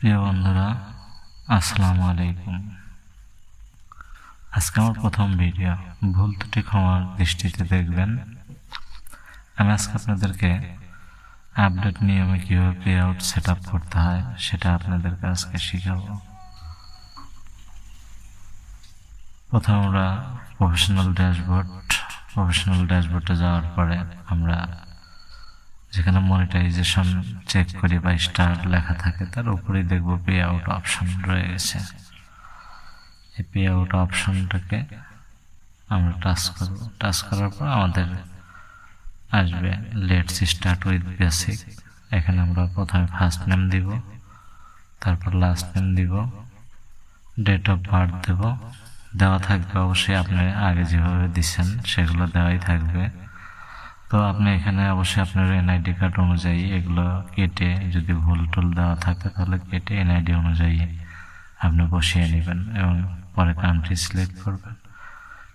প্রিয় বন্ধুরা, আসসালামু আলাইকুম। আজকে আমার প্রথম ভিডিও, ভুল ত্রুটি ক্ষমার দৃষ্টিতে দেখবেন। আমি আজকে আপনাদেরকে আপডেট নিয়মে কীভাবে পে আউট সেট আপ করতে হয় সেটা আপনাদেরকে আজকে শেখাবো। প্রথমে আমরা প্রফেশনাল ড্যাশবোর্ডে যাওয়ার পরে আমরা যেখানে মনিটাইজেশন চেক করি বা স্টার লেখা থাকে তার উপরেই দেখবো পে আউট অপশন রয়ে গেছে। এই পে আউট অপশনটাকে আমরা টাচ করার পর আমাদের আসবে লেটস স্টার্ট উইথ বেসিক। এখানে আমরা প্রথমে ফার্স্ট নেম দিব, তারপর লাস্ট নেম দিব, ডেট অফ বার্থ দেব। দেওয়া থাকবে অবশ্যই আপনি আগে যেভাবে দিচ্ছেন সেগুলো দেওয়াই থাকবে। তো আপনি এখানে অবশ্যই আপনার এনআইডি কার্ড অনুযায়ী এগুলো কেটে, যদি ভুল টুল দেওয়া থাকে তাহলে কেটে এনআইডি অনুযায়ী আপনি বসিয়ে নেবেন এবং পরে কান্ট্রি সিলেক্ট করবেন।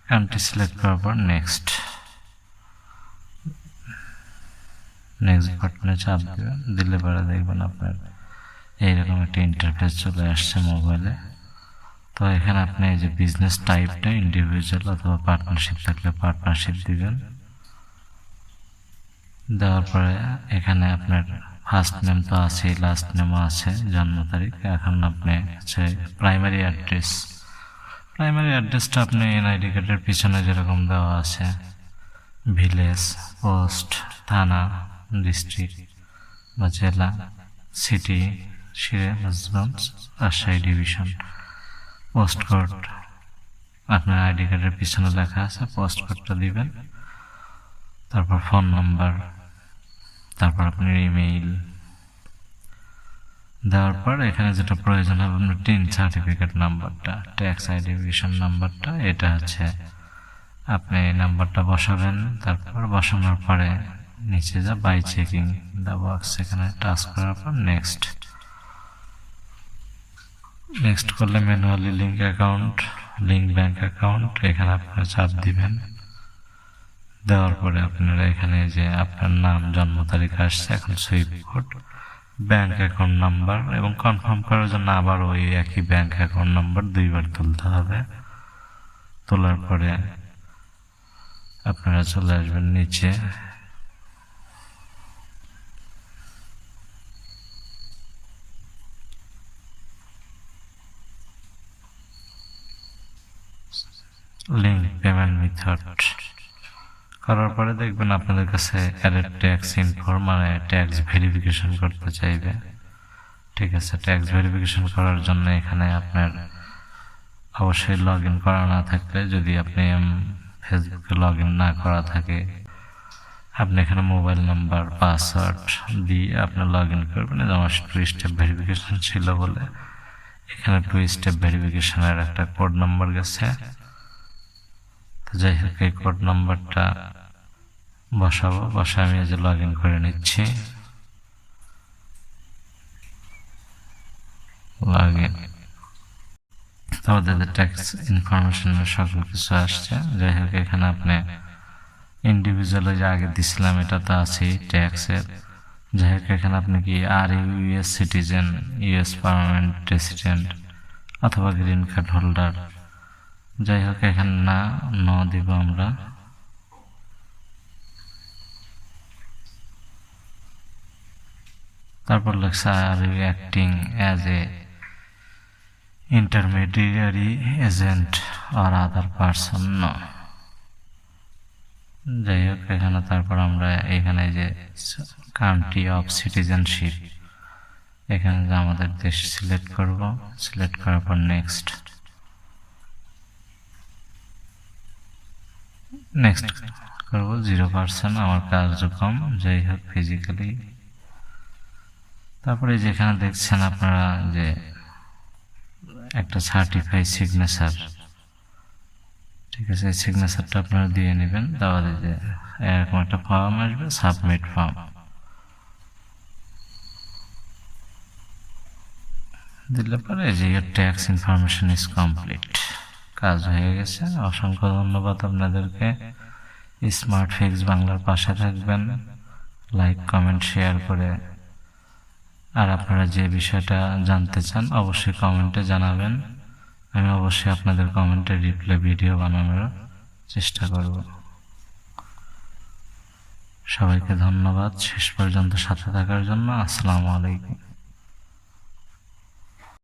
কান্ট্রি সিলেক্ট করার পর নেক্সট বাটনে চাপ দেবেন। দিলে পরে দেখবেন আপনার এইরকম একটা ইন্টারফেস চলে আসছে মোবাইলে। তো এখানে আপনি এই যে বিজনেস টাইপটা ইন্ডিভিজুয়াল অথবা পার্টনারশিপ থাকলে পার্টনারশিপ দিবেন। দেওয়ার পরে এখানে আপনার ফার্স্ট নেম তো আছে, লাস্ট নেমও আছে, জন্ম তারিখ। এখন আপনি হচ্ছে প্রাইমারি অ্যাড্রেসটা আপনি এনআইডি কার্ডের পিছনে যেরকম দেওয়া আছে, ভিলেজ, পোস্ট, থানা, ডিস্ট্রিক্ট বা জেলা, city Sirajganj, Rajshahi division, post code আপনার আইডি কার্ডের পিছনে লেখা আছে, পোস্ট কোডটা দিবেন। তারপর ফোন নাম্বার, তারপর আপনার ইমেইল দেওয়ার পর এখানে যেটা প্রয়োজন হবে আপনার টিন সার্টিফিকেট নাম্বারটা, ট্যাক্স আইডেন্টিফিকেশন নাম্বারটা, এটা আছে আপনি এই নাম্বারটা বসাবেন। তারপর বসানোর পরে নিচে যা বাই চেকিং দ্য বক্স, এখানে টাচ করার পর নেক্সট করলে ম্যানুয়ালি লিঙ্ক ব্যাংক অ্যাকাউন্ট, এখানে আপনারা চাপ দিবেন। দেওয়ার পরে আপনারা এখানে যে আপনার নাম, জন্ম তারিখ আসছে, এখন Swift code, bank account number এবং কনফার্ম করার জন্য আবার ওই একই ব্যাংক অ্যাকাউন্ট নাম্বার 2বার তুলতে হবে। তোলার পরে আপনারা চলে আসবেন নিচে, লিঙ্ক পেমেন্ট মেথড করার পরে দেখবেন আপনাদের কাছে অ্যাডেড ট্যাক্স ইনফর্ম, মানে ট্যাক্স ভেরিফিকেশন করতে চাইবে। ঠিক আছে, ট্যাক্স ভেরিফিকেশন করার জন্য এখানে আপনার অবশ্যই লগ ইন করা না থাকলে, যদি আপনি ফেসবুকে লগ ইন না করা থাকে, আপনি এখানে মোবাইল নাম্বার, পাসওয়ার্ড দিয়ে আপনি লগ ইন করবেন। আমার 2 স্টেপ ভেরিফিকেশন ছিল বলে এখানে 2 স্টেপ ভেরিফিকেশনের একটা কোড নাম্বার গেছে। তো যাই হোক, এই কোড নাম্বারটা বসে আমি এই যে লগ ইন করে নিচ্ছি। লগ ইন, আমাদের ট্যাক্স ইনফরমেশনের সকল কিছু আসছে। যাই হোক, এখানে আপনি ইন্ডিভিজুয়াল যে আগে দিছিলাম এটা তো আছেই ট্যাক্সের। যাই হোক, এখানে আপনি কি আর US citizen, US permanent resident অথবা গ্রিন কার্ড হোল্ডার, যাই হোক এখানে ন দিব আমরা। তারপর লেখা are you acting as a intermediary agent or other person. যাই হোক, এখানে তারপর আমরা এখানে যে কান্ট্রি অফ সিটিজেনশিপ, এখানে যে আমাদের দেশ সিলেক্ট করব। সিলেক্ট করার পর নেক্সট করবো। 0% আমার কার্যক্রম, যাই হোক ফিজিক্যালি। তারপরে যেখানে দেখছেন আপনারা যে একটা সার্টিফাইড সিগনেচার, ঠিক আছে, এই সিগনেচারটা আপনারা দিয়ে নেবেন। তাহলে যে এরকম একটা ফর্ম আসবে, সাবমিট ফর্ম দিলে পরে যে ট্যাক্স ইনফরমেশন ইজ কমপ্লিট, কাজ হয়ে গেছে। অসংখ্য ধন্যবাদ আপনাদেরকে। স্মার্ট ফিক্স বাংলার পাশে থাকবেন, লাইক, কমেন্ট, শেয়ার করে আর আপনারা যে বিষয়টা জানতে চান অবশ্যই কমেন্টে জানাবেন, আমি অবশ্যই আপনাদের কমেন্টে রিপ্লাই ভিডিও বানানোর চেষ্টা করব। সবাইকে ধন্যবাদ শেষ পর্যন্ত সাথে থাকার জন্য। আসসালামু আলাইকুম।